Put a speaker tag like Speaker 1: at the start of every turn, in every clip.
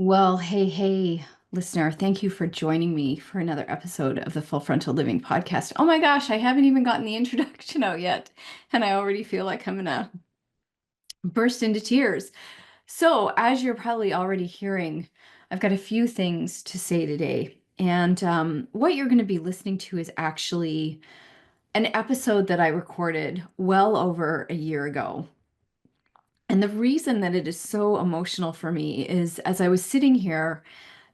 Speaker 1: Well, hey, listener, thank you for joining me for another episode of the Full Frontal Living podcast. Oh my gosh, I haven't even gotten the introduction out yet, and I already feel like I'm gonna burst into tears. So, as you're probably already hearing, I've got a few things to say today. And what you're going to be listening to is actually an episode that I recorded well over a year ago. And the reason that it is so emotional for me is as I was sitting here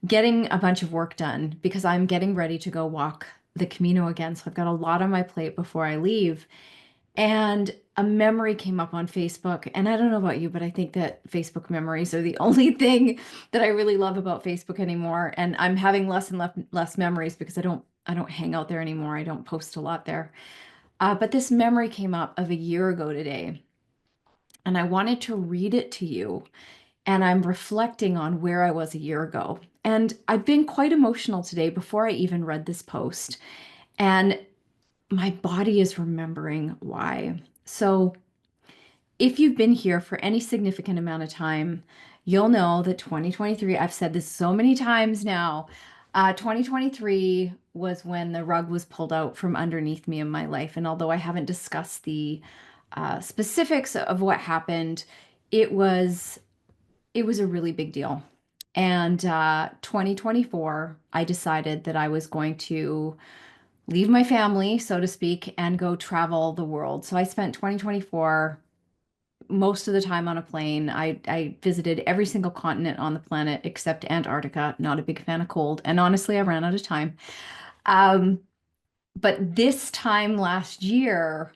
Speaker 1: getting a bunch of work done because I'm getting ready to go walk the Camino again. So I've got a lot on my plate before I leave. And a memory came up on Facebook. And I don't know about you, but I think that Facebook memories are the only thing that I really love about Facebook anymore. And I'm having less and less memories because I don't hang out there anymore. I don't post a lot there. But this memory came up of a year ago today. And I wanted to read it to you, and I'm reflecting on where I was a year ago. And I've been quite emotional today before I even read this post, and my body is remembering why. So, if you've been here for any significant amount of time, you'll know that 2023, I've said this so many times now, 2023 was when the rug was pulled out from underneath me in my life. And although I haven't discussed the specifics of what happened, it was it was a really big deal. And 2024, I decided that I was going to leave my family, so to speak, and go travel the world. So I spent 2024 most of the time on a plane. I visited every single continent on the planet except Antarctica. Not a big fan of cold. And honestly, I ran out of time. Um, but this time last year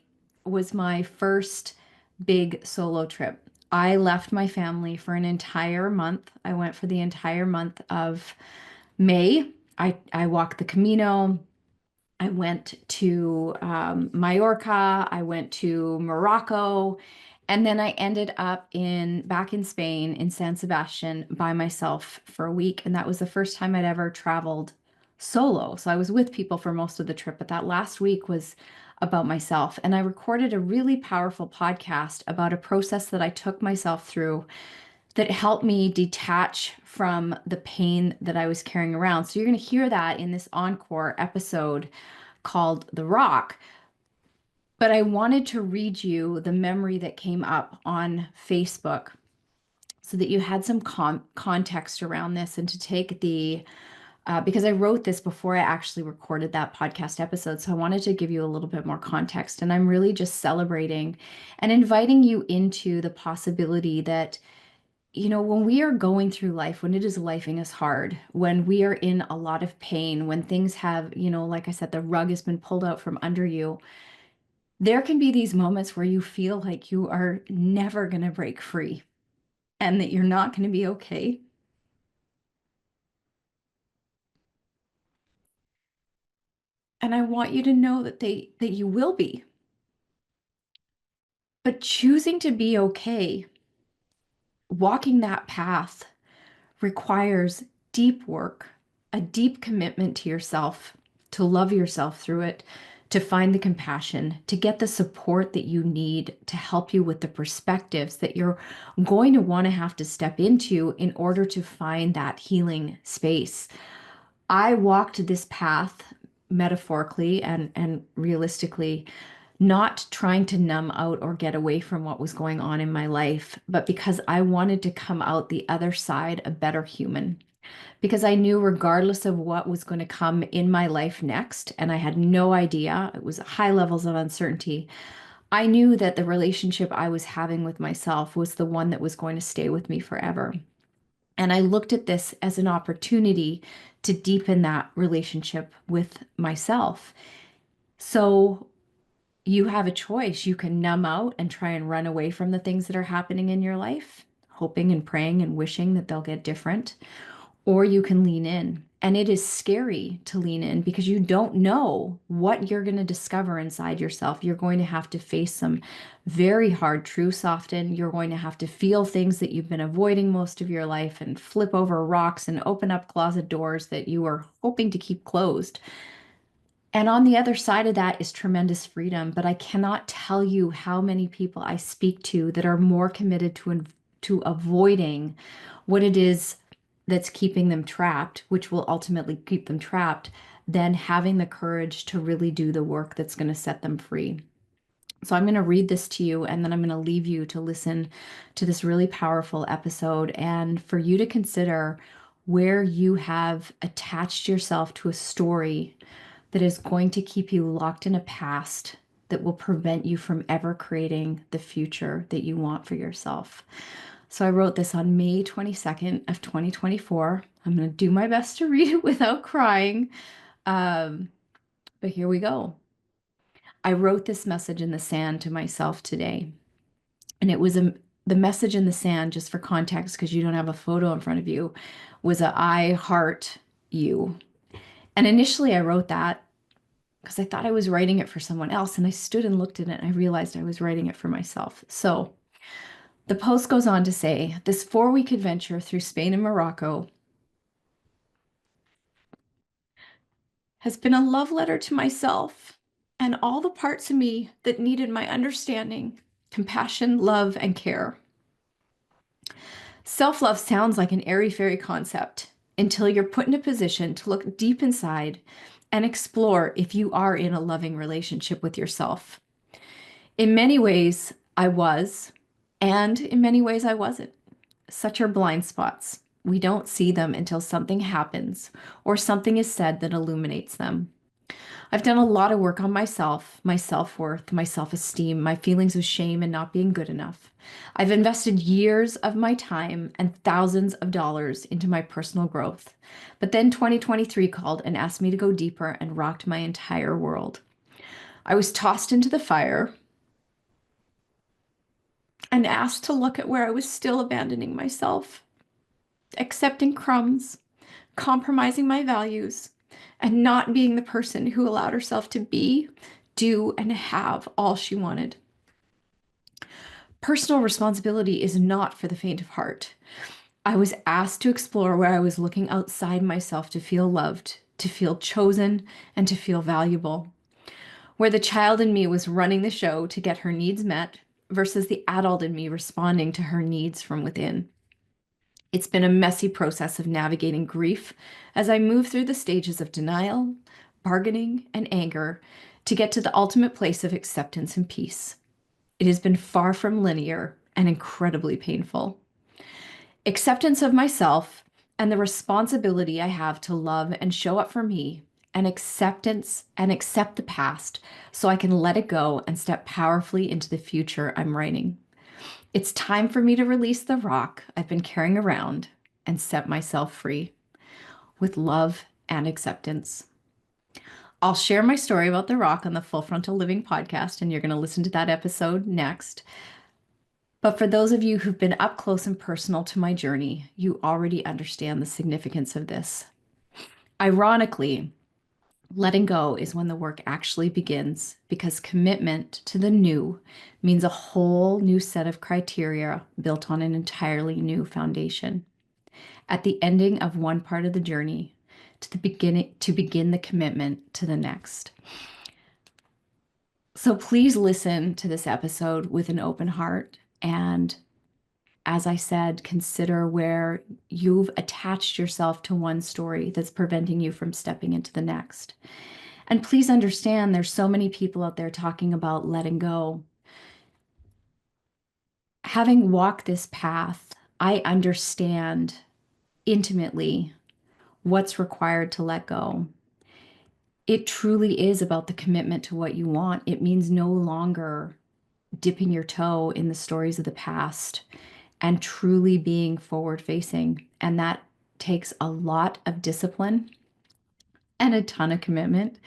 Speaker 1: was my first big solo trip. I left my family for an entire month. I went for the entire month of May. I walked the Camino. I went to Mallorca. I went to Morocco. And then I ended up back in Spain in San Sebastian by myself for a week. And that was the first time I'd ever traveled solo. So I was with people for most of the trip, but that last week was about myself. And I recorded a really powerful podcast about a process that I took myself through that helped me detach from the pain that I was carrying around. So you're going to hear that in this encore episode called The Rock. But I wanted to read you the memory that came up on Facebook so that you had some context around this and to take because I wrote this before I actually recorded that podcast episode. So I wanted to give you a little bit more context. And I'm really just celebrating and inviting you into the possibility that, when we are going through life, when it is lifing us hard, when we are in a lot of pain, when things have, like I said, the rug has been pulled out from under you, there can be these moments where you feel like you are never going to break free and that you're not going to be okay. And I want you to know that you will be. But choosing to be okay, walking that path requires deep work, a deep commitment to yourself, to love yourself through it, to find the compassion, to get the support that you need to help you with the perspectives that you're going to want to have to step into in order to find that healing space. I walked this path metaphorically and realistically, not trying to numb out or get away from what was going on in my life, but because I wanted to come out the other side a better human. Because I knew regardless of what was going to come in my life next, and I had no idea, it was high levels of uncertainty. I knew that the relationship I was having with myself was the one that was going to stay with me forever. And I looked at this as an opportunity to deepen that relationship with myself. So you have a choice. You can numb out and try and run away from the things that are happening in your life, hoping and praying and wishing that they'll get different, or you can lean in. And it is scary to lean in because you don't know what you're going to discover inside yourself. You're going to have to face some very hard truths often. You're going to have to feel things that you've been avoiding most of your life and flip over rocks and open up closet doors that you were hoping to keep closed. And on the other side of that is tremendous freedom. But I cannot tell you how many people I speak to that are more committed to avoiding what it is that's keeping them trapped, which will ultimately keep them trapped, than having the courage to really do the work that's going to set them free. So I'm going to read this to you, and then I'm going to leave you to listen to this really powerful episode and for you to consider where you have attached yourself to a story that is going to keep you locked in a past that will prevent you from ever creating the future that you want for yourself. So I wrote this on May 22nd of 2024. I'm going to do my best to read it without crying. Um, but here we go. I wrote this message in the sand to myself today. And it was the message in the sand, just for context, because you don't have a photo in front of you, was a I heart you. And initially I wrote that because I thought I was writing it for someone else. And I stood and looked at it and I realized I was writing it for myself. So the post goes on to say, this 4-week adventure through Spain and Morocco has been a love letter to myself and all the parts of me that needed my understanding, compassion, love, and care. Self-love sounds like an airy-fairy concept until you're put in a position to look deep inside and explore if you are in a loving relationship with yourself. In many ways, I was, and in many ways, I wasn't. Such are blind spots. We don't see them until something happens or something is said that illuminates them. I've done a lot of work on myself, my self-worth, my self-esteem, my feelings of shame and not being good enough. I've invested years of my time and thousands of dollars into my personal growth. But then 2023 called and asked me to go deeper and rocked my entire world. I was tossed into the fire and asked to look at where I was still abandoning myself, accepting crumbs, compromising my values, and not being the person who allowed herself to be, do, and have all she wanted. Personal responsibility is not for the faint of heart. I was asked to explore where I was looking outside myself to feel loved, to feel chosen, and to feel valuable. Where the child in me was running the show to get her needs met versus the adult in me responding to her needs from within. It's been a messy process of navigating grief as I move through the stages of denial, bargaining, and anger to get to the ultimate place of acceptance and peace. It has been far from linear and incredibly painful. Acceptance of myself and the responsibility I have to love and show up for me, and acceptance and accept the past so I can let it go and step powerfully into the future I'm writing. It's time for me to release the rock I've been carrying around and set myself free with love and acceptance. I'll share my story about the rock on the Full Frontal Living podcast, and you're going to listen to that episode next. But for those of you who've been up close and personal to my journey, you already understand the significance of this. Ironically, letting go is when the work actually begins because commitment to the new means a whole new set of criteria built on an entirely new foundation. At the ending of one part of the journey, to begin the commitment to the next. So please listen to this episode with an open heart. And as I said, consider where you've attached yourself to one story that's preventing you from stepping into the next. And please understand there's so many people out there talking about letting go. Having walked this path, I understand intimately what's required to let go. It truly is about the commitment to what you want. It means no longer dipping your toe in the stories of the past and truly being forward facing. And that takes a lot of discipline and a ton of commitment.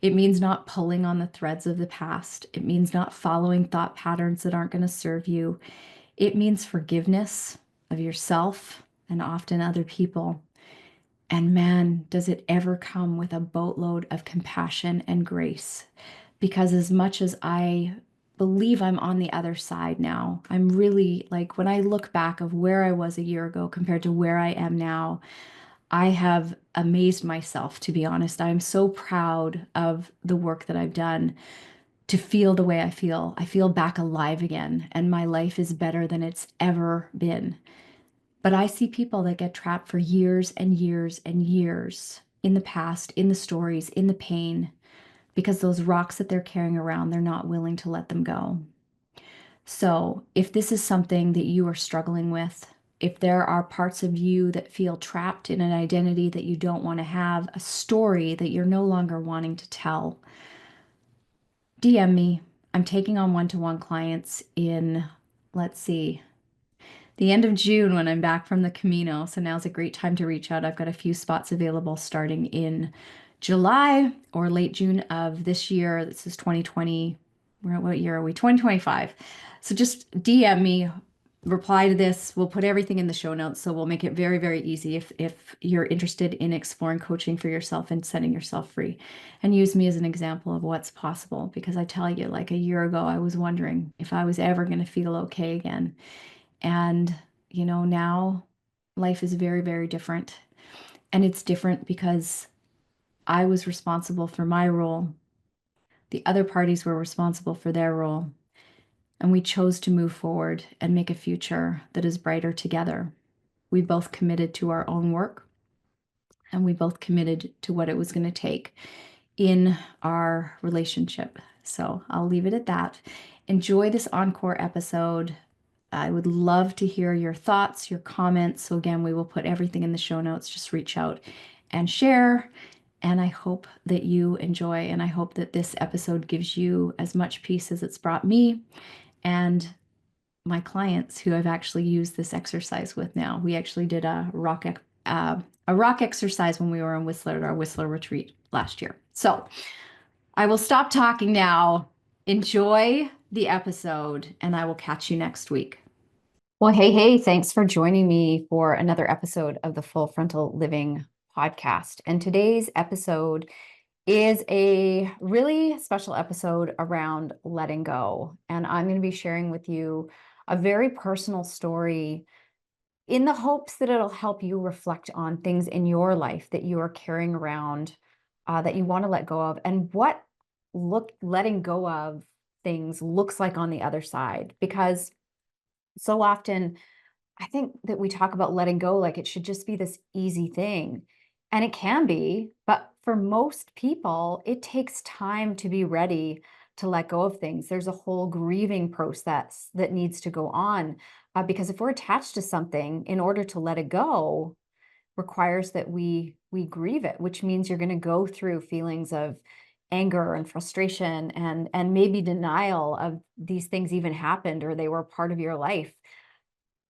Speaker 1: It means not pulling on the threads of the past. It means not following thought patterns that aren't going to serve you. It means forgiveness of yourself and often other people. And man, does it ever come with a boatload of compassion and grace. Because as much as I believe I'm on the other side now, I'm really like, when I look back of where I was a year ago compared to where I am now, I have amazed myself, to be honest. I'm so proud of the work that I've done to feel the way I feel. I feel back alive again, and my life is better than it's ever been. But I see people that get trapped for years and years and years in the past, in the stories, in the pain, because those rocks that they're carrying around, they're not willing to let them go. So, if this is something that you are struggling with, if there are parts of you that feel trapped in an identity that you don't want to have, a story that you're no longer wanting to tell, DM me. I'm taking on one-to-one clients in, let's see, the end of June when I'm back from the Camino. So now's a great time to reach out. I've got a few spots available starting in July or late June of this year. This is 2020. What year are we? 2025. So just DM me, reply to this. We'll put everything in the show notes. So we'll make it very, very easy if you're interested in exploring coaching for yourself and setting yourself free. And use me as an example of what's possible. Because I tell you, like a year ago, I was wondering if I was ever going to feel okay again. And, now life is very, very different. And it's different because I was responsible for my role. The other parties were responsible for their role. And we chose to move forward and make a future that is brighter together. We both committed to our own work, and we both committed to what it was going to take in our relationship. So I'll leave it at that. Enjoy this encore episode. I would love to hear your thoughts, your comments. So again, we will put everything in the show notes. Just reach out and share. And I hope that you enjoy, and I hope that this episode gives you as much peace as it's brought me and my clients who I've actually used this exercise with now. We actually did a rock exercise when we were in Whistler at our Whistler retreat last year. So I will stop talking now. Enjoy the episode, and I will catch you next week. Well, hey, thanks for joining me for another episode of the Full Frontal Living podcast. And today's episode is a really special episode around letting go. And I'm going to be sharing with you a very personal story in the hopes that it'll help you reflect on things in your life that you are carrying around that you want to let go of, and what letting go of things looks like on the other side. Because so often I think that we talk about letting go like it should just be this easy thing. And it can be, but for most people, it takes time to be ready to let go of things. There's a whole grieving process that needs to go on, because if we're attached to something, in order to let it go, requires that we grieve it, which means you're going to go through feelings of anger and frustration and maybe denial of these things even happened or they were part of your life,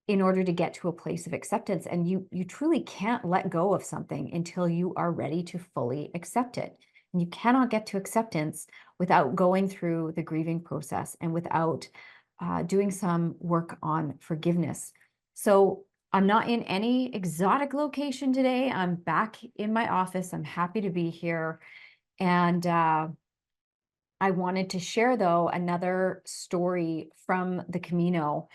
Speaker 1: in order to get to a place of acceptance. And you truly can't let go of something until you are ready to fully accept it. And you cannot get to acceptance without going through the grieving process and without doing some work on forgiveness. So I'm not in any exotic location today. I'm back in my office. I'm happy to be here. And I wanted to share, though, another story from the Camino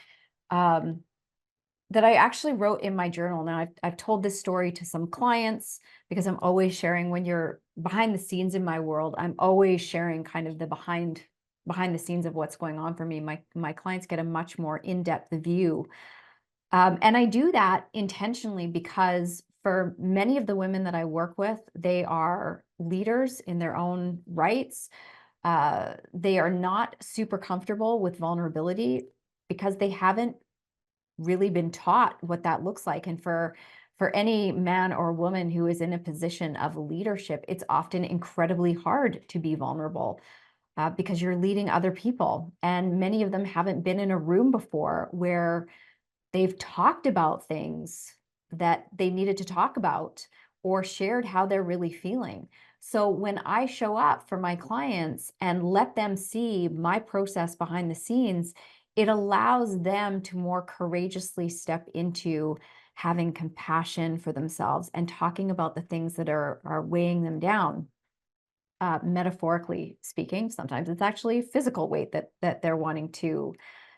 Speaker 1: that I actually wrote in my journal. Now, I've told this story to some clients because I'm always sharing, when you're behind the scenes in my world, I'm always sharing kind of the behind the scenes of what's going on for me. My clients get a much more in-depth view. And I do that intentionally because for many of the women that I work with, they are leaders in their own rights. They are not super comfortable with vulnerability because they haven't really been taught what that looks like. And for any man or woman who is in a position of leadership, it's often incredibly hard to be vulnerable because you're leading other people. And many of them haven't been in a room before where they've talked about things that they needed to talk about or shared how they're really feeling. So when I show up for my clients and let them see my process behind the scenes, it allows them to more courageously step into having compassion for themselves and talking about the things that are weighing them down. Metaphorically speaking, sometimes it's actually physical weight that they're wanting to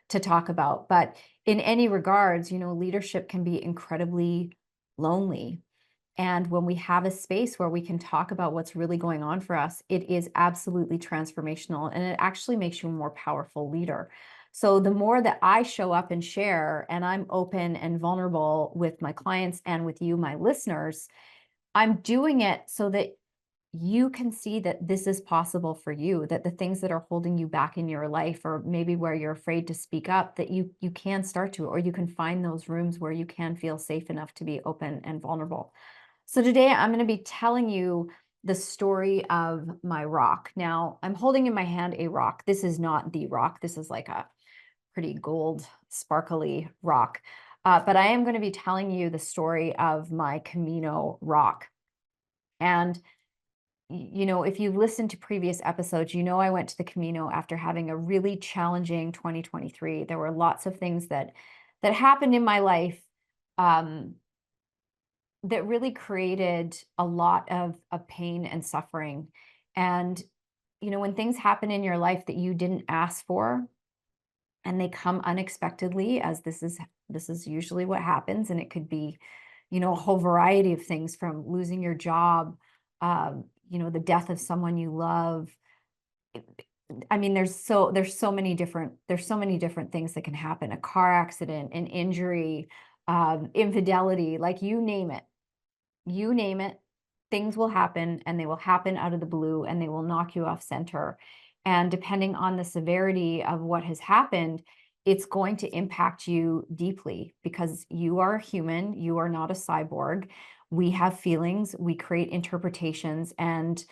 Speaker 1: talk about. But in any regards, leadership can be incredibly lonely. And when we have a space where we can talk about what's really going on for us, it is absolutely transformational, and it actually makes you a more powerful leader.
Speaker 2: So the more that I show up and share, and I'm open and vulnerable with my clients and with you, my listeners, I'm doing it so that you can see that this is possible for you, that the things that are holding you back in your life, or maybe where you're afraid to speak up, that you can start to, or you can find those rooms where you can feel safe enough to be open and vulnerable. So today I'm going to be telling you the story of my rock. Now, I'm holding in my hand a rock. This is not the rock. This is like a pretty gold, sparkly rock. But I am going to be telling you the story of my Camino rock. And if you've listened to previous episodes, I went to the Camino after having a really challenging 2023. There were lots of things that happened in my life, that really created a lot of pain and suffering. And when things happen in your life that you didn't ask for, and they come unexpectedly, as this is usually what happens, and it could be a whole variety of things, from losing your job, the death of someone you love. I mean, there's so many different things that can happen: a car accident, an injury, infidelity, like you name it, things will happen, and they will happen out of the blue, and they will knock you off center. And depending on the severity of what has happened, it's going to impact you deeply, because you are a human, you are not a cyborg. We have feelings, we create interpretations, and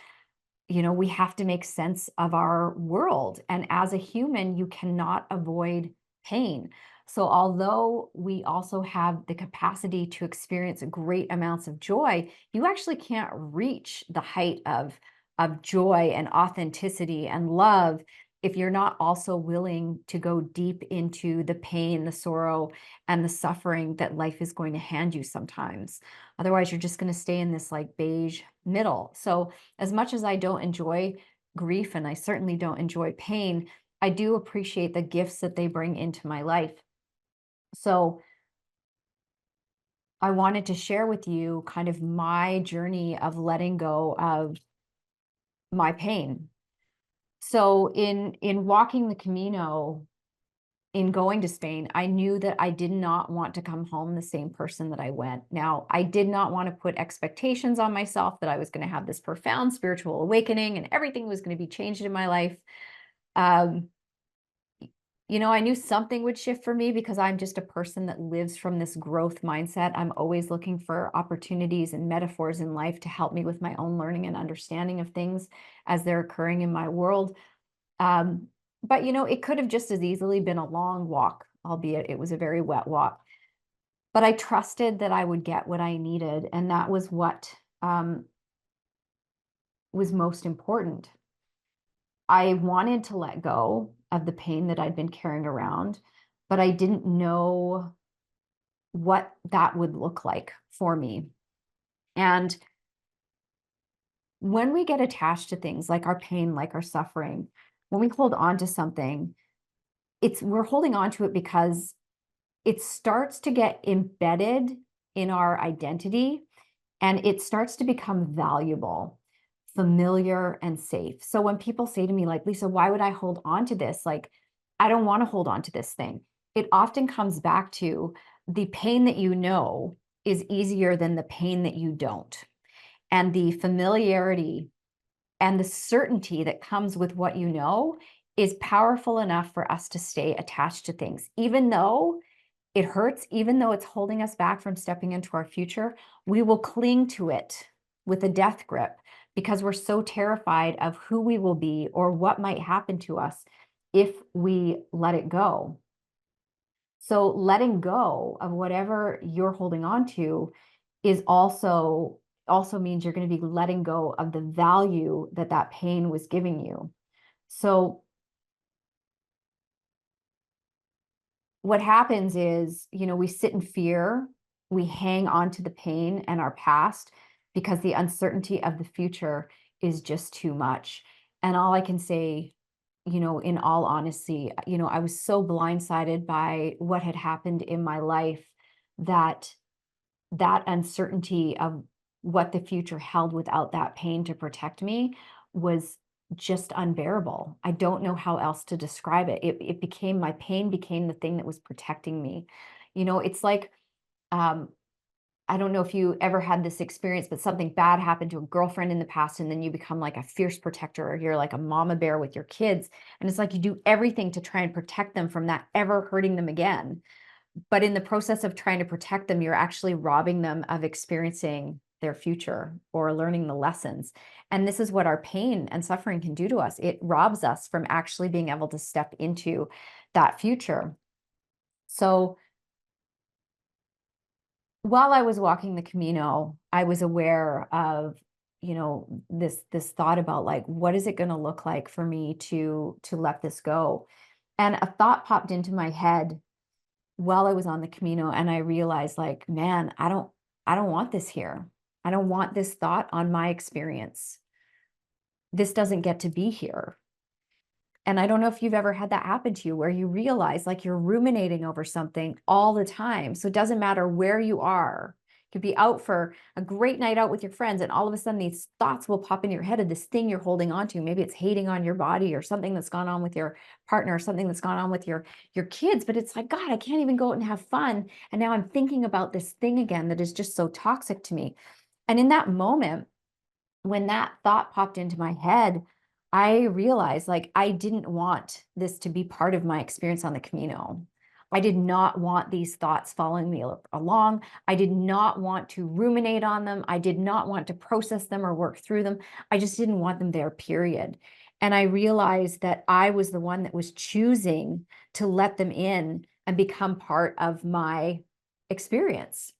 Speaker 2: we have to make sense of our world. And as a human, you cannot avoid pain. So, although we also have the capacity to experience great amounts of joy, you actually can't reach the height of joy and authenticity and love if you're not also willing to go deep into the pain, the sorrow, and the suffering that life is going to hand you sometimes. Otherwise, you're just going to stay in this like beige middle. So, as much as I don't enjoy grief, and I certainly don't enjoy pain, I do appreciate the gifts that they bring into my life. So I wanted to share with you kind of my journey of letting go of my pain. So in walking the Camino, in going to Spain, I knew that I did not want to come home the same person that I went. Now, I did not want to put expectations on myself that I was going to have this profound spiritual awakening and everything was going to be changed in my life. Um, I knew something would shift for me, because I'm just a person that lives from this growth mindset. I'm always looking for opportunities and metaphors in life to help me with my own learning and understanding of things as they're occurring in my world. But it could have just as easily been a long walk, albeit it was a very wet walk. But I trusted that I would get what I needed, and that was what was most important. I wanted to let go of the pain that I'd been carrying around, but I didn't know what that would look like for me. And when we get attached to things like our pain, like our suffering, when we hold on to something, we're holding on to it because it starts to get embedded in our identity, and it starts to become valuable, familiar, and safe. So when people say to me, like, Lisa, why would I hold on to this? Like, I don't want to hold on to this thing. It often comes back to the pain that is easier than the pain that you don't. And the familiarity and the certainty that comes with what is powerful enough for us to stay attached to things, even though it hurts, even though it's holding us back from stepping into our future. We will cling to it with a death grip, because we're so terrified of who we will be or what might happen to us if we let it go. So letting go of whatever you're holding on to is also means you're going to be letting go of the value that that pain was giving you. So what happens is, we sit in fear, we hang on to the pain and our past, because the uncertainty of the future is just too much. And all I can say, in all honesty, I was so blindsided by what had happened in my life, that that uncertainty of what the future held without that pain to protect me was just unbearable. I don't know how else to describe it. It became, my pain became the thing that was protecting me. It's like, um, I don't know if you ever had this experience, but something bad happened to a girlfriend in the past, and then you become like a fierce protector, or you're like a mama bear with your kids. And it's like you do everything to try and protect them from that ever hurting them again. But in the process of trying to protect them, you're actually robbing them of experiencing their future or learning the lessons. And this is what our pain and suffering can do to us. It robs us from actually being able to step into that future. So while I was walking the Camino, I was aware of, this thought about, like, what is it going to look like for me to let this go? And a thought popped into my head while I was on the Camino, and I realized, like, man, I don't want this here. I don't want this thought on my experience. This doesn't get to be here. And I don't know if you've ever had that happen to you, where you realize, like, you're ruminating over something all the time. So it doesn't matter where you are. You could be out for a great night out with your friends, and all of a sudden these thoughts will pop in your head of this thing you're holding on to. Maybe it's hating on your body, or something that's gone on with your partner, or something that's gone on with your kids. But it's like, God, I can't even go out and have fun. And now I'm thinking about this thing again that is just so toxic to me. And in that moment, when that thought popped into my head, I realized, like, I didn't want this to be part of my experience on the Camino. I did not want these thoughts following me along. I did not want to ruminate on them. I did not want to process them or work through them. I just didn't want them there, period. And I realized that I was the one that was choosing to let them in and become part of my experience.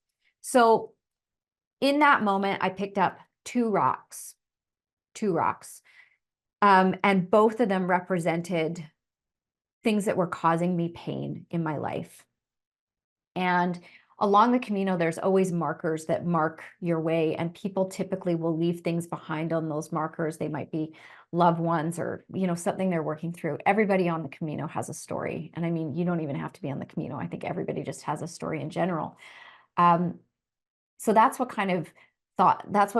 Speaker 2: So in that moment, I picked up two rocks. And both of them represented things that were causing me pain in my life. And along the Camino, there's always markers that mark your way, and people typically will leave things behind on those markers. They might be loved ones, or, something they're working through. Everybody on the Camino has a story. And I mean, you don't even have to be on the Camino. I think everybody just has a story in general. Um, so that's what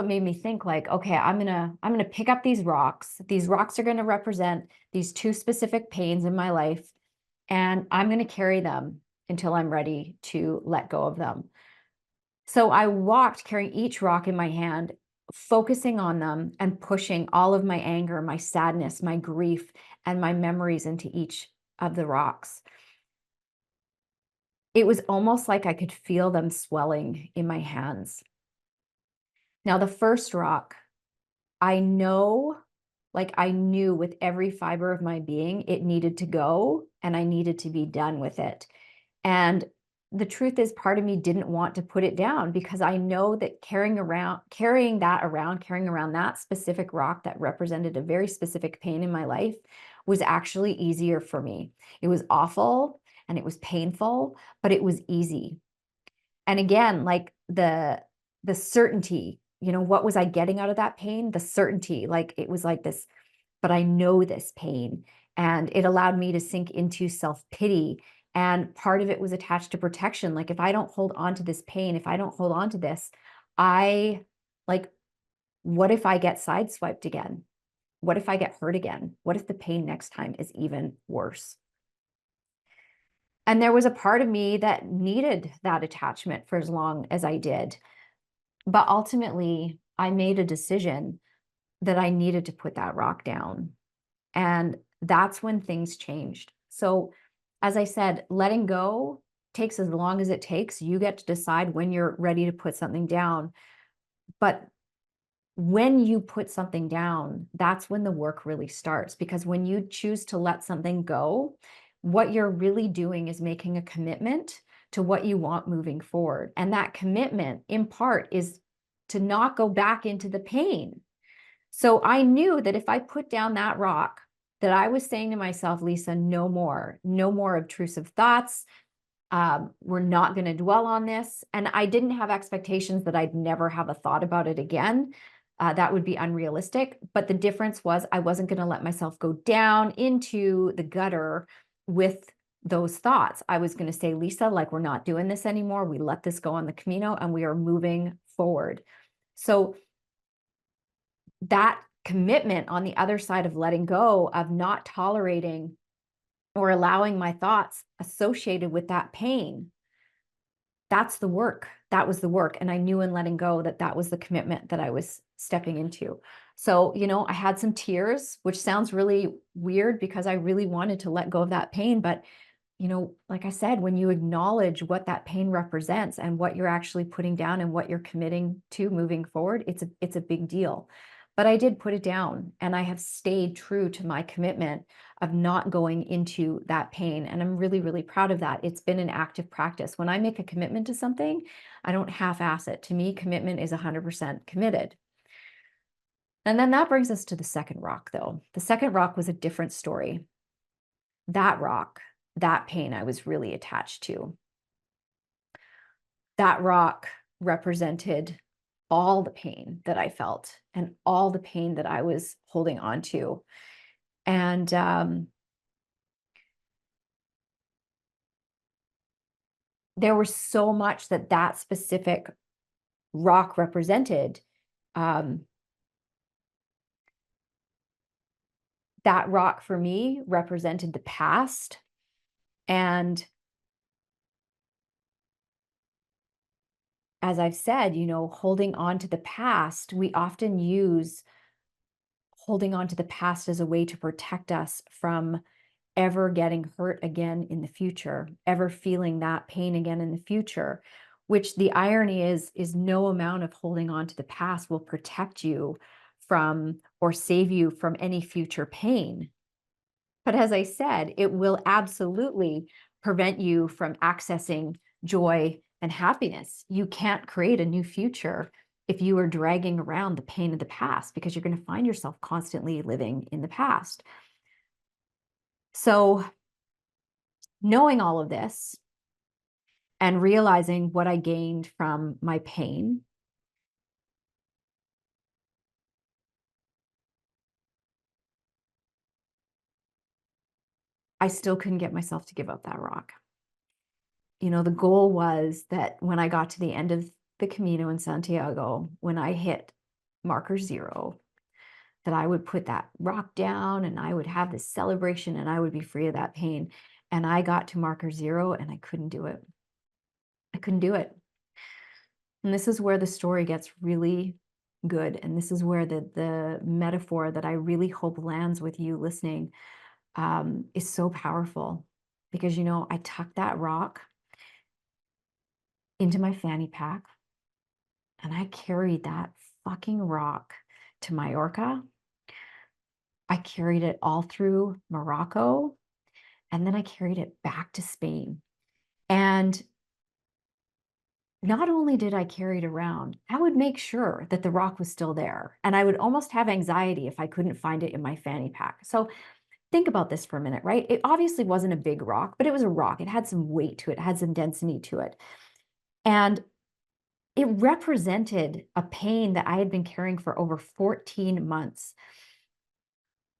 Speaker 2: made me think, like, okay, I'm gonna pick up these rocks. These rocks are going to represent these two specific pains in my life, and I'm going to carry them until I'm ready to let go of them. So I walked carrying each rock in my hand, focusing on them and pushing all of my anger, my sadness, my grief, and my memories into each of the rocks. It was almost like I could feel them swelling in my hands. Now, the first rock, I knew with every fiber of my being, it needed to go, and I needed to be done with it. And the truth is, part of me didn't want to put it down, because I know that carrying around that specific rock that represented a very specific pain in my life was actually easier for me. It was awful and it was painful, but it was easy. And again, like, the certainty, what was I getting out of that pain? The certainty, like, it was like this, but I know this pain. And it allowed me to sink into self-pity. And part of it was attached to protection. Like, if I don't hold on to this pain, if I don't hold on to this, I like, what if I get sideswiped again? What if I get hurt again? What if the pain next time is even worse? And there was a part of me that needed that attachment for as long as I did. But ultimately, I made a decision that I needed to put that rock down. And that's when things changed. So, as I said, letting go takes as long as it takes. You get to decide when you're ready to put something down. But when you put something down, that's when the work really starts. Because when you choose to let something go, what you're really doing is making a commitment to what you want moving forward. And that commitment, in part, is to not go back into the pain. So I knew that if I put down that rock, that I was saying to myself, Lisa, no more obtrusive thoughts. We're not going to dwell on this. And I didn't have expectations that I'd never have a thought about it again. That would be unrealistic. But the difference was, I wasn't going to let myself go down into the gutter with those thoughts. I was going to say, Lisa, like, we're not doing this anymore. We let this go on the Camino, and we are moving forward. So that commitment on the other side of letting go, of not tolerating or allowing my thoughts associated with that pain, that's the work. That was the work. And I knew in letting go that that was the commitment that I was stepping into. So, I had some tears, which sounds really weird because I really wanted to let go of that pain. But, like I said, when you acknowledge what that pain represents and what you're actually putting down and what you're committing to moving forward, it's a big deal. But I did put it down, and I have stayed true to my commitment of not going into that pain. And I'm really, really proud of that. It's been an active practice. When I make a commitment to something, I don't half-ass it. To me, commitment is 100% committed. And then that brings us to the second rock, though. The second rock was a different story. That rock, that pain I was really attached to. That rock represented all the pain that I felt and all the pain that I was holding on to. And there was so much that specific rock represented. That rock for me represented the past. And as I've said, holding on to the past, we often use holding on to the past as a way to protect us from ever getting hurt again in the future, ever feeling that pain again in the future, which the irony is no amount of holding on to the past will protect you from or save you from any future pain. But as I said, it will absolutely prevent you from accessing joy and happiness. You can't create a new future if you are dragging around the pain of the past, because you're going to find yourself constantly living in the past. So, knowing all of this and realizing what I gained from my pain, I still couldn't get myself to give up that rock. The goal was that when I got to the end of the Camino in Santiago, when I hit marker zero, that I would put that rock down and I would have this celebration and I would be free of that pain. And I got to marker zero and I couldn't do it. I couldn't do it. And this is where the story gets really good. And this is where the metaphor that I really hope lands with you listening is so powerful. Because, I tucked that rock into my fanny pack and I carried that fucking rock to Mallorca. I carried it all through Morocco, and then I carried it back to Spain. And not only did I carry it around, I would make sure that the rock was still there. And I would almost have anxiety if I couldn't find it in my fanny pack. So think about this for a minute, right? It obviously wasn't a big rock, but it was a rock. It had some weight to it, it had some density to it. And it represented a pain that I had been carrying for over 14 months.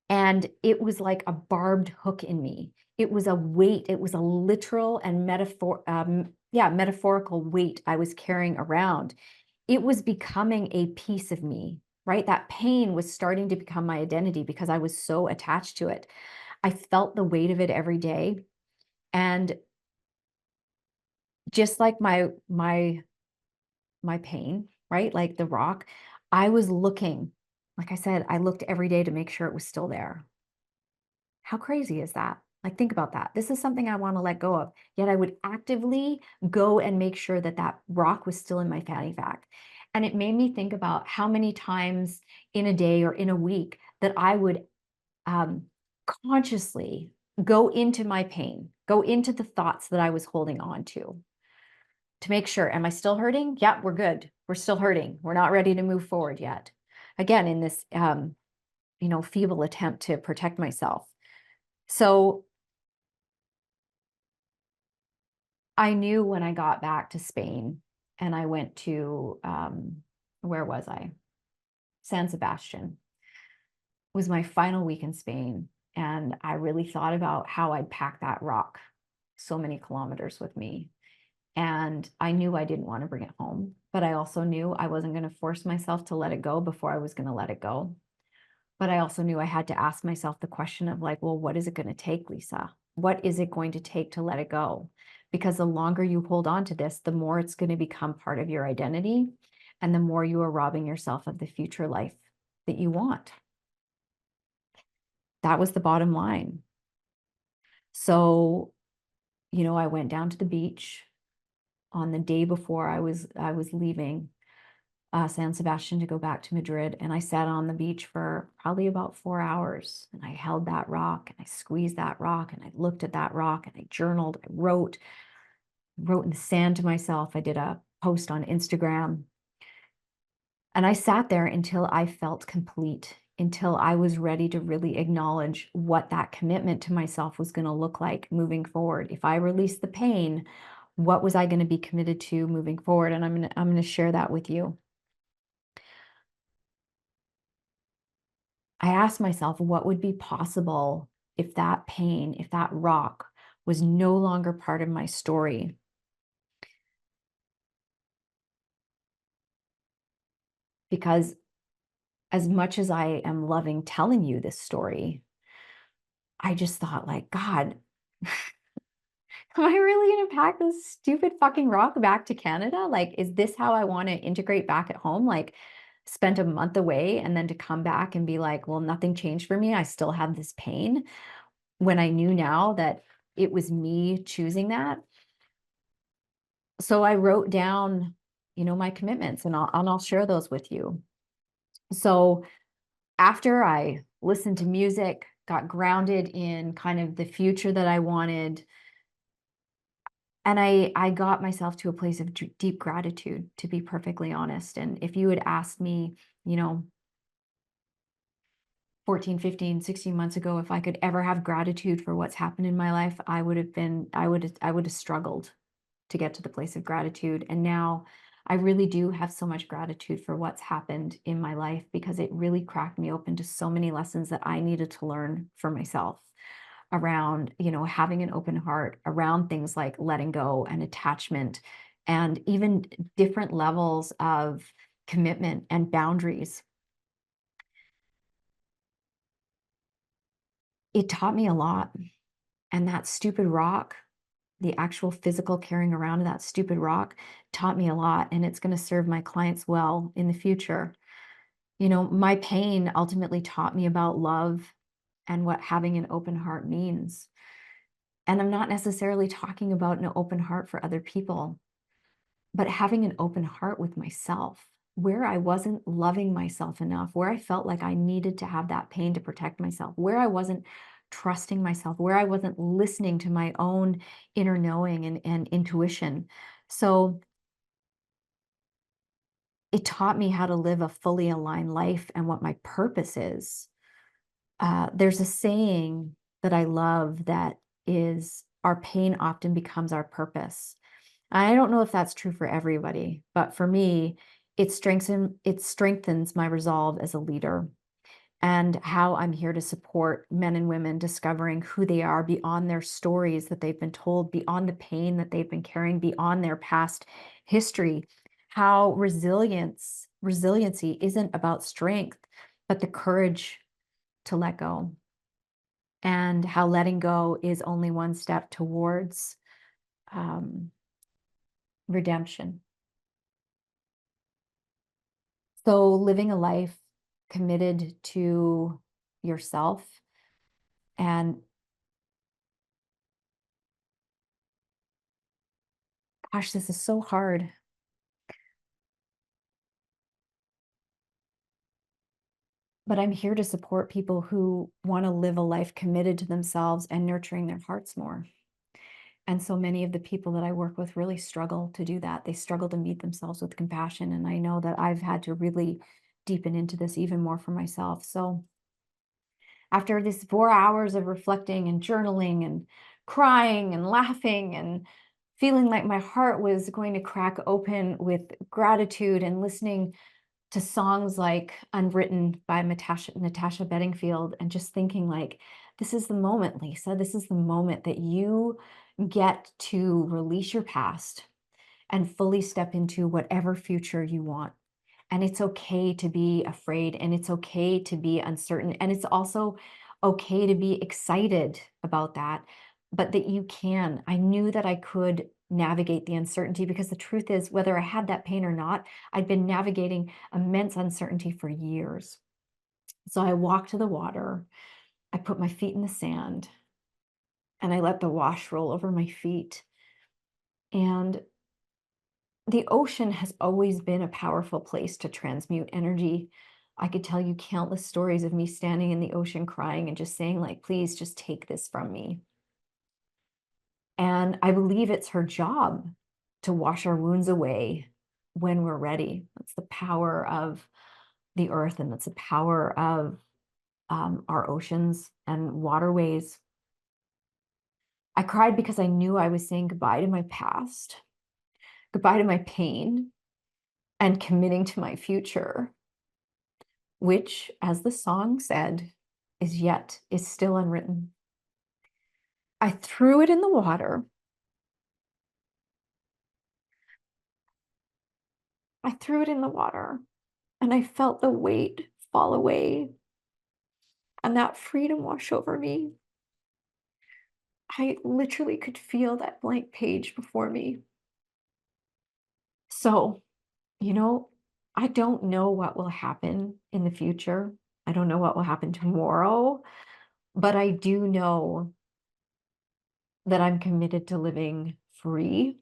Speaker 2: And it was like a barbed hook in me. It was a weight. It was a literal and metaphorical weight I was carrying around. It was becoming a piece of me, right? That pain was starting to become my identity because I was so attached to it. I felt the weight of it every day. And just like my pain, right? Like the rock, I was looking, like I said, I looked every day to make sure it was still there. How crazy is that? Like, think about that. This is something I want to let go of. Yet I would actively go and make sure that that rock was still in my fanny pack. And it made me think about how many times in a day or in a week that I would consciously go into my pain, go into the thoughts that I was holding on to make sure, am I still hurting? Yeah, we're good. We're still hurting. We're not ready to move forward yet. Again, in this, feeble attempt to protect myself. So I knew when I got back to Spain and I went to, where was I? San Sebastian was my final week in Spain. And I really thought about how I'd pack that rock so many kilometers with me. And I knew I didn't want to bring it home, but I also knew I wasn't going to force myself to let it go before I was going to let it go. But I also knew I had to ask myself the question of like, well, what is it going to take, Lisa? What is it going to take to let it go? Because the longer you hold on to this, the more it's going to become part of your identity, and the more you are robbing yourself of the future life that you want. That was the bottom line. So, I went down to the beach on the day before I was leaving San Sebastian to go back to Madrid, and I sat on the beach for probably about 4 hours, and I held that rock and I squeezed that rock and I looked at that rock and I journaled, I wrote in the sand to myself. I did a post on Instagram, and I sat there until I felt complete, until I was ready to really acknowledge what that commitment to myself was going to look like moving forward. If I released the pain, what was I going to be committed to moving forward? And I'm going to share that with you. I asked myself what would be possible if that pain, if that rock was no longer part of my story. Because as much as I am loving telling you this story, I just thought, like, God, am I really going to pack this stupid fucking rock back to Canada? Like, is this how I want to integrate back at home? Like, spent a month away and then to come back and be like, well, nothing changed for me. I still have this pain, when I knew now that it was me choosing that. So I wrote down, my commitments, and I'll share those with you. So after I listened to music, got grounded in kind of the future that I wanted, and I got myself to a place of deep gratitude, to be perfectly honest. And if you had asked me, you know, 14, 15, 16 months ago, if I could ever have gratitude for what's happened in my life, I would have struggled to get to the place of gratitude. And now I really do have so much gratitude for what's happened in my life, because it really cracked me open to so many lessons that I needed to learn for myself around, having an open heart, around things like letting go and attachment, and even different levels of commitment and boundaries. It taught me a lot. And that stupid rock, the actual physical carrying around of that stupid rock, taught me a lot, and it's going to serve my clients well in the future. My pain ultimately taught me about love and what having an open heart means. And I'm not necessarily talking about an open heart for other people, but having an open heart with myself, where I wasn't loving myself enough, where I felt like I needed to have that pain to protect myself, where I wasn't trusting myself, where I wasn't listening to my own inner knowing and intuition. So it taught me how to live a fully aligned life and what my purpose is. There's a saying that I love that is, our pain often becomes our purpose. I don't know if that's true for everybody, but for me, it strengthens my resolve as a leader, and how I'm here to support men and women discovering who they are beyond their stories that they've been told, beyond the pain that they've been carrying, beyond their past history. How resiliency isn't about strength, but the courage to let go, and how letting go is only one step towards um, redemption. So living a life committed to yourself, and gosh, this is so hard, but I'm here to support people who want to live a life committed to themselves and nurturing their hearts more. And so many of the people that I work with really struggle to do that. They struggle to meet themselves with compassion. And I know that I've had to really deepen into this even more for myself. So after this 4 hours of reflecting and journaling and crying and laughing and feeling like my heart was going to crack open with gratitude, and listening to songs like Unwritten by Natasha Bedingfield, and just thinking like, this is the moment, Lisa, this is the moment that you get to release your past and fully step into whatever future you want. And it's okay to be afraid, and it's okay to be uncertain. And it's also okay to be excited about that, but that you can. I knew that I could navigate the uncertainty because the truth is, whether I had that pain or not, I'd been navigating immense uncertainty for years. So I walked to the water, I put my feet in the sand, and I let the wash roll over my feet. And the ocean has always been a powerful place to transmute energy. I could tell you countless stories of me standing in the ocean crying and just saying, like, please just take this from me. And I believe it's her job to wash our wounds away when we're ready. That's the power of the earth, and that's the power of our oceans and waterways. I cried because I knew I was saying goodbye to my past, goodbye to my pain, and committing to my future, which, as the song said, is still unwritten. I threw it in the water. I threw it in the water, and I felt the weight fall away and that freedom wash over me. I literally could feel that blank page before me. So, you know, I don't know what will happen in the future. I don't know what will happen tomorrow, but I do know that I'm committed to living free,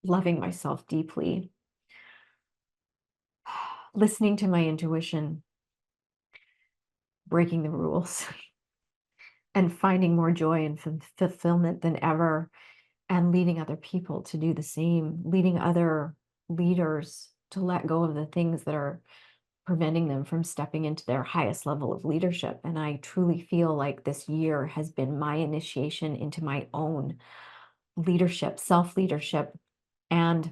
Speaker 2: loving myself deeply, listening to my intuition, breaking the rules, and finding more joy and fulfillment than ever, and leading other people to do the same, leading other leaders to let go of the things that are preventing them from stepping into their highest level of leadership. And I truly feel like this year has been my initiation into my own leadership, self leadership, and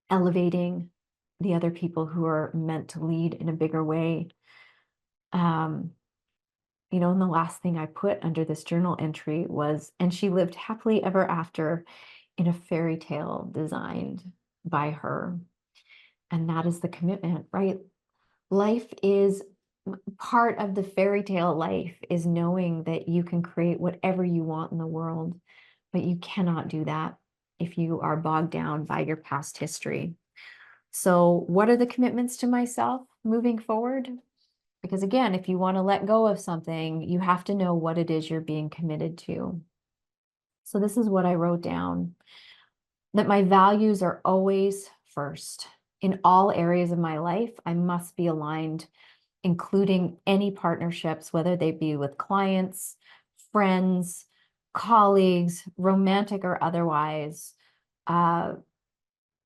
Speaker 2: elevating the other people who are meant to lead in a bigger way. Um, and the last thing I put under this journal entry was, and she lived happily ever after in a fairy tale designed by her. And that is the commitment, right? Life is part of the fairy tale life is knowing that you can create whatever you want in the world, but you cannot do that if you are bogged down by your past history. So, what are the commitments to myself moving forward? Because again, if you want to let go of something, you have to know what it is you're being committed to. So, this is what I wrote down, that my values are always first. In all areas of my life, I must be aligned, including any partnerships, whether they be with clients, friends, colleagues, romantic or otherwise. Uh,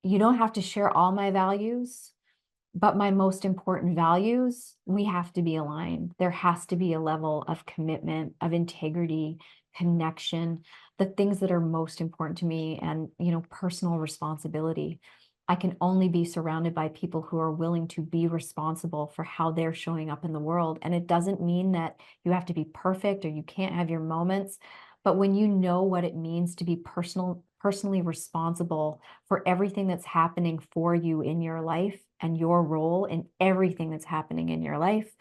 Speaker 2: you don't have to share all my values, but my most important values, we have to be aligned. There has to be a level of commitment, of integrity, connection, the things that are most important to me, and, personal responsibility. I can only be surrounded by people who are willing to be responsible for how they're showing up in the world. And it doesn't mean that you have to be perfect or you can't have your moments, but when you know what it means to be personally responsible for everything that's happening for you in your life and your role in everything that's happening in your life,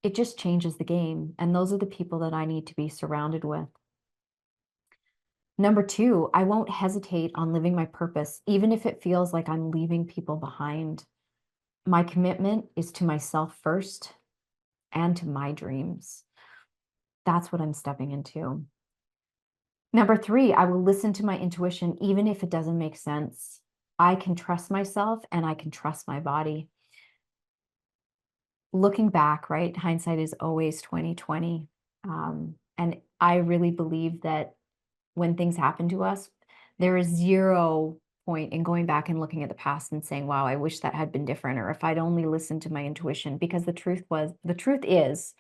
Speaker 2: it just changes the game. And those are the people that I need to be surrounded with. Number two, I won't hesitate on living my purpose, even if it feels like I'm leaving people behind. My commitment is to myself first and to my dreams. That's what I'm stepping into. Number three, I will listen to my intuition, even if it doesn't make sense. I can trust myself and I can trust my body. Looking back, right? Hindsight is always 2020. And I really believe that when things happen to us, there is zero point in going back and looking at the past and saying, wow, I wish that had been different, or if I'd only listened to my intuition, because the truth is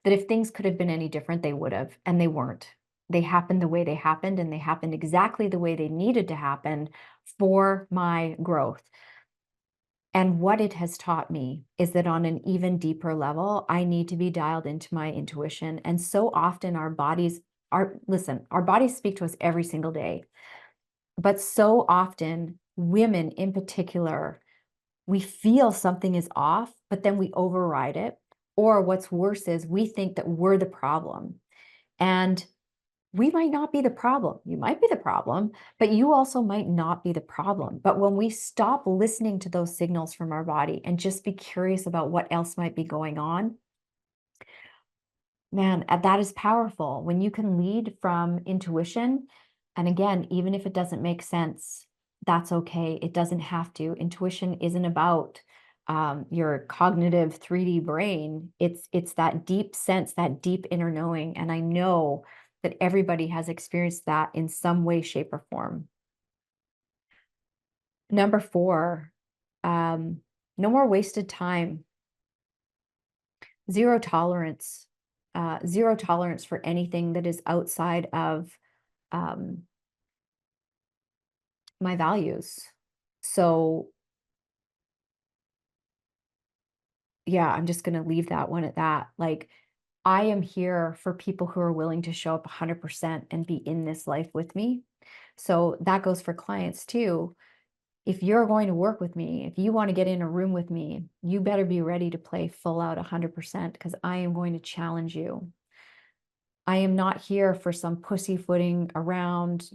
Speaker 2: that if things could have been any different, they would have, and they weren't. They happened the way they happened, and they happened exactly the way they needed to happen for my growth. And what it has taught me is that on an even deeper level, I need to be dialed into my intuition. And so often our bodies our bodies speak to us every single day. But so often, women in particular We feel something is off, but then we override it. Or what's worse is we think that we're the problem. And we might not be the problem. You might be the problem, but you also might not be the problem. But when we stop listening to those signals from our body and just be curious about what else might be going on, man, that is powerful. When you can lead from intuition, and again, even if it doesn't make sense, that's okay. It doesn't have to. Intuition isn't about your cognitive 3D brain. It's that deep sense, that deep inner knowing. And I know that everybody has experienced that in some way, shape, or form. Number 4, no more wasted time. Zero tolerance. Zero tolerance for anything that is outside of um, my values. So yeah, I'm just going to leave that one at that. Like, I am here for people who are willing to show up 100% and be in this life with me. So that goes for clients too. If you're going to work with me, if you want to get in a room with me, you better be ready to play full out 100% because I am going to challenge you. I am not here for some pussyfooting around,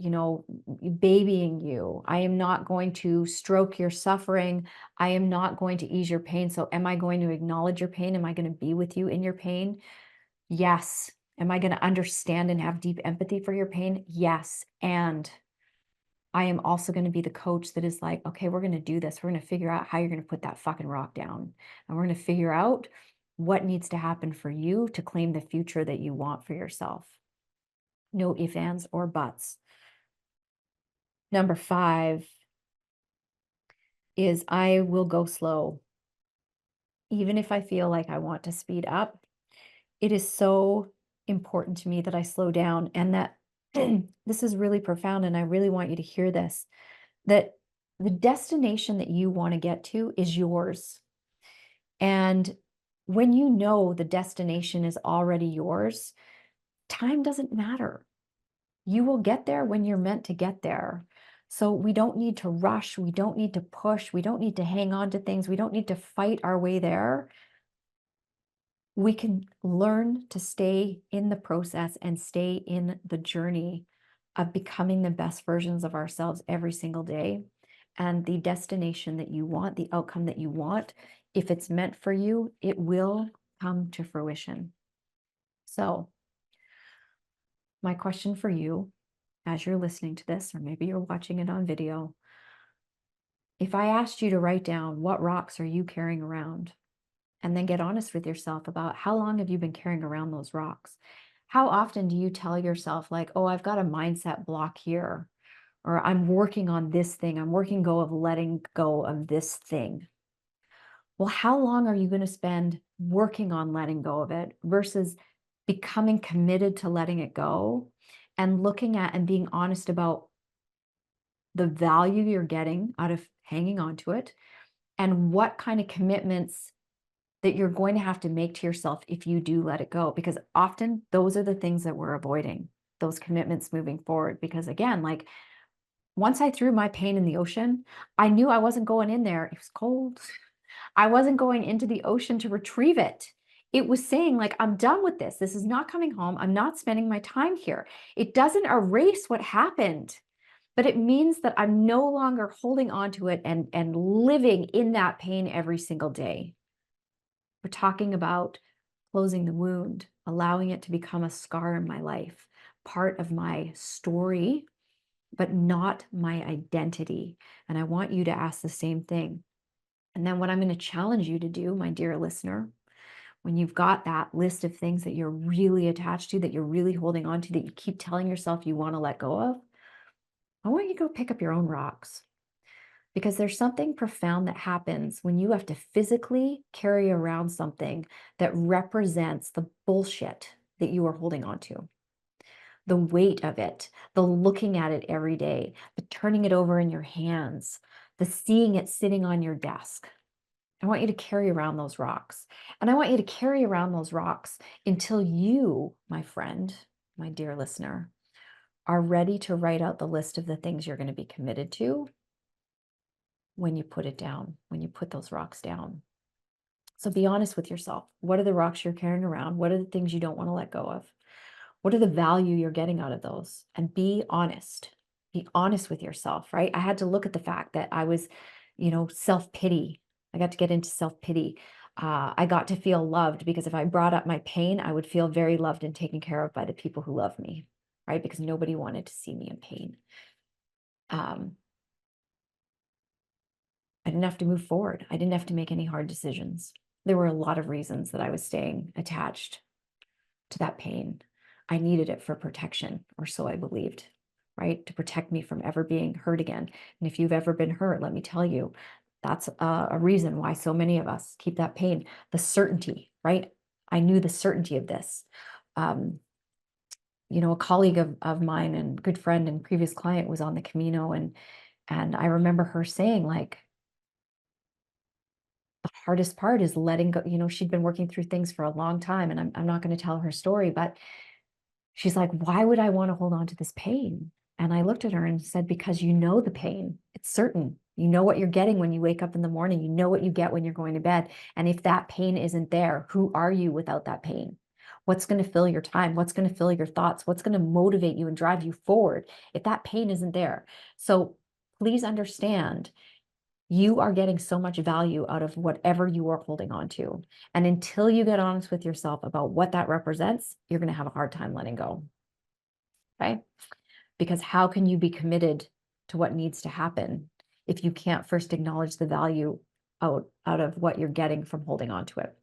Speaker 2: babying you. I am not going to stroke your suffering. I am not going to ease your pain. So, am I going to acknowledge your pain? Am I going to be with you in your pain? Yes. Am I going to understand and have deep empathy for your pain? Yes. And I am also going to be the coach that is like, okay, we're going to do this. We're going to figure out how you're going to put that fucking rock down. And we're going to figure out what needs to happen for you to claim the future that you want for yourself. No ifs, ands, or buts. Number 5 is I will go slow. Even if I feel like I want to speed up, it is so important to me that I slow down and that this is really profound. And I really want you to hear this, that the destination that you want to get to is yours. And when you know the destination is already yours, time doesn't matter. You will get there when you're meant to get there. So we don't need to rush. We don't need to push. We don't need to hang on to things. We don't need to fight our way there. We can learn to stay in the process and stay in the journey of becoming the best versions of ourselves every single day. And the destination that you want, the outcome that you want, if it's meant for you, it will come to fruition. So, my question for you, as you're listening to this, or maybe you're watching it on video, if I asked you to write down what rocks are you carrying around, and then get honest with yourself about how long have you been carrying around those rocks? How often do you tell yourself, like, oh, I've got a mindset block here, or I'm working on this thing, I'm working go of letting go of this thing? Well, how long are you going to spend working on letting go of it versus becoming committed to letting it go and looking at and being honest about the value you're getting out of hanging on to it and what kind of commitments that you're going to have to make to yourself if you do let it go? Because often those are the things that we're avoiding, those commitments moving forward. Because again, like, once I threw my pain in the ocean, I knew I wasn't going in there. It was cold. I wasn't going into the ocean to retrieve it. It was saying, like, I'm done with this. This is not coming home. I'm not spending my time here. It doesn't erase what happened, but it means that I'm no longer holding on to it and living in that pain every single day. We're talking about closing the wound, allowing it to become a scar in my life, part of my story, but not my identity. And I want you to ask the same thing. And then what I'm going to challenge you to do, my dear listener, when you've got that list of things that you're really attached to, that you're really holding on to, that you keep telling yourself you want to let go of, I want you to go pick up your own rocks. Because there's something profound that happens when you have to physically carry around something that represents the bullshit that you are holding on to. The weight of it, the looking at it every day, the turning it over in your hands, the seeing it sitting on your desk. I want you to carry around those rocks. And I want you to carry around those rocks until you, my friend, my dear listener, are ready to write out the list of the things you're going to be committed to when you put it down, when you put those rocks down. So be honest with yourself. What are the rocks you're carrying around? What are the things you don't want to let go of? What are the value you're getting out of those? And be honest. Be honest with yourself, right? I had to look at the fact that I was, self-pity. I got to get into self-pity. I got to feel loved because if I brought up my pain, I would feel very loved and taken care of by the people who love me, right? Because nobody wanted to see me in pain. Um, I didn't have to move forward. I didn't have to make any hard decisions. There were a lot of reasons that I was staying attached to that pain. I needed it for protection, or so I believed, right? To protect me from ever being hurt again. And if you've ever been hurt, let me tell you, that's a reason why so many of us keep that pain. The certainty, right? I knew the certainty of this. Um, a colleague of mine and good friend and previous client was on the Camino, and I remember her saying, like, the hardest part is letting go. She'd been working through things for a long time, and I'm not going to tell her story, but she's like, why would I want to hold on to this pain? And I looked at her and said, because you know the pain. It's certain. You know what you're getting when you wake up in the morning. You know what you get when you're going to bed. And if that pain isn't there, who are you without that pain? What's going to fill your time? What's going to fill your thoughts? What's going to motivate you and drive you forward if that pain isn't there? So please understand, you are getting so much value out of whatever you are holding on to. And until you get honest with yourself about what that represents, you're going to have a hard time letting go. Okay. Because how can you be committed to what needs to happen if you can't first acknowledge the value out of what you're getting from holding on to it?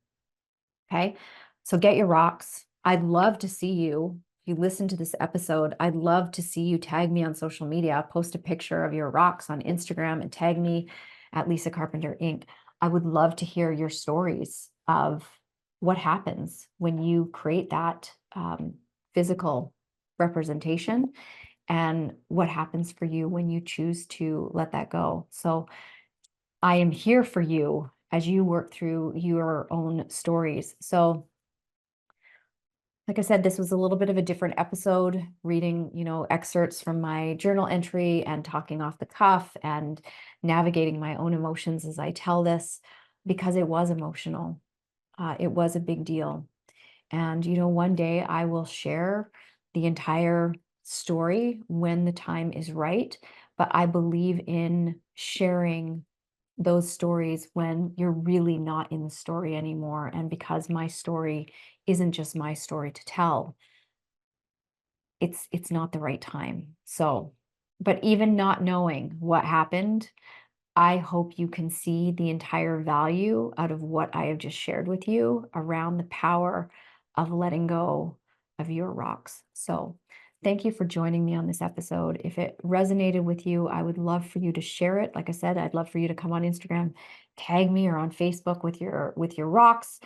Speaker 2: Okay. So get your rocks. I'd love to see you. If you listen to this episode, I'd love to see you tag me on social media, post a picture of your rocks on Instagram and tag me at Lisa Carpenter Inc. I would love to hear your stories of what happens when you create that physical representation and what happens for you when you choose to let that go. So I am here for you as you work through your own stories. So like I said, this was a little bit of a different episode, reading, excerpts from my journal entry and talking off the cuff and navigating my own emotions as I tell this, because it was emotional. It was a big deal. And, one day I will share the entire story when the time is right. But I believe in sharing those stories when you're really not in the story anymore. And because my story isn't just my story to tell, it's not the right time. So, but even not knowing what happened, I hope you can see the entire value out of what I have just shared with you around the power of letting go of your rocks. So, thank you for joining me on this episode. If it resonated with you, I would love for you to share it. Like I said, I'd love for you to come on Instagram, tag me, or on Facebook with your rocks.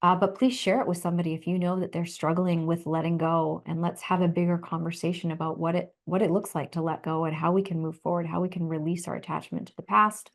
Speaker 2: But please share it with somebody if you know that they're struggling with letting go, and let's have a bigger conversation about what it looks like to let go and how we can move forward, how we can release our attachment to the past.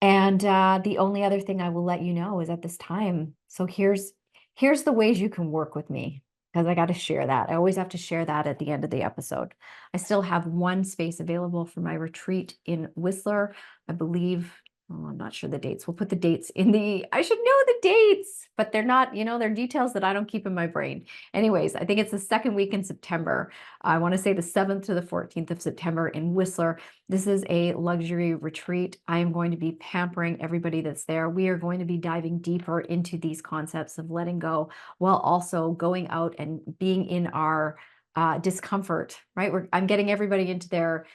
Speaker 2: And the only other thing I will let you know is at this time. So here's the ways you can work with me, because I got to share that. I always have to share that at the end of the episode. I still have one space available for my retreat in Whistler. I believe, oh, I'm not sure the dates. We'll put the dates I should know the dates, but they're not, they're details that I don't keep in my brain. Anyways, I think it's the second week in September. I want to say the 7th to the 14th of September in Whistler. This is a luxury retreat. I am going to be pampering everybody that's there. We are going to be diving deeper into these concepts of letting go, while also going out and being in our discomfort, right? I'm getting everybody into their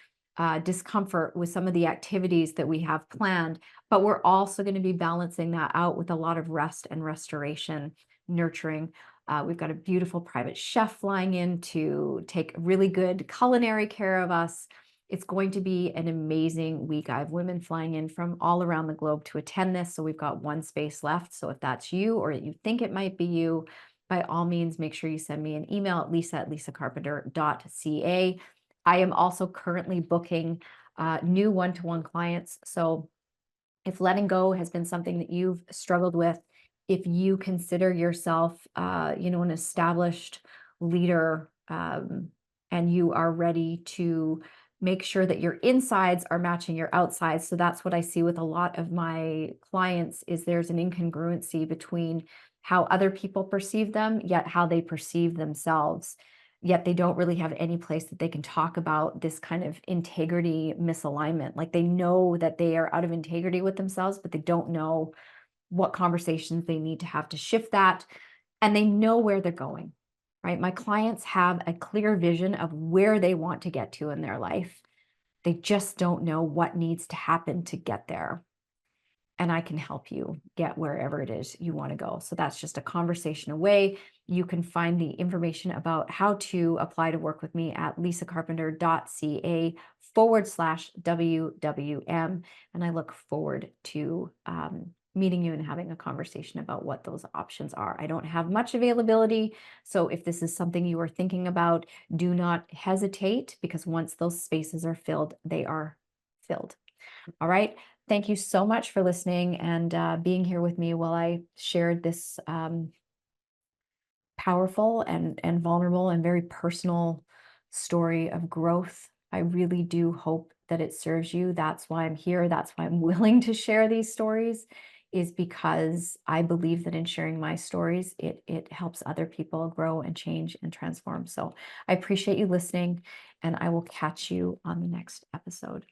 Speaker 2: discomfort with some of the activities that we have planned, but we're also going to be balancing that out with a lot of rest and restoration, nurturing. We've got a beautiful private chef flying in to take really good culinary care of us. It's going to be an amazing week. I have women flying in from all around the globe to attend this. So we've got one space left. So if that's you, or you think it might be you, by all means, make sure you send me an email at lisa@lisacarpenter.ca. I am also currently booking new one-to-one clients. So if letting go has been something that you've struggled with, if you consider yourself, an established leader, and you are ready to make sure that your insides are matching your outsides. So that's what I see with a lot of my clients is there's an incongruency between how other people perceive them, yet how they perceive themselves. Yet they don't really have any place that they can talk about this kind of integrity misalignment. Like they know that they are out of integrity with themselves, but they don't know what conversations they need to have to shift that. And they know where they're going, right? My clients have a clear vision of where they want to get to in their life. They just don't know what needs to happen to get there. And I can help you get wherever it is you want to go. So that's just a conversation away. You can find the information about how to apply to work with me at lisacarpenter.ca/WWM. And I look forward to meeting you and having a conversation about what those options are. I don't have much availability. So if this is something you are thinking about, do not hesitate because once those spaces are filled, they are filled. All right. Thank you so much for listening and being here with me while I shared this powerful and vulnerable and very personal story of growth. I really do hope that it serves you. That's why I'm here. That's why I'm willing to share these stories, is because I believe that in sharing my stories, it helps other people grow and change and transform. So I appreciate you listening, and I will catch you on the next episode.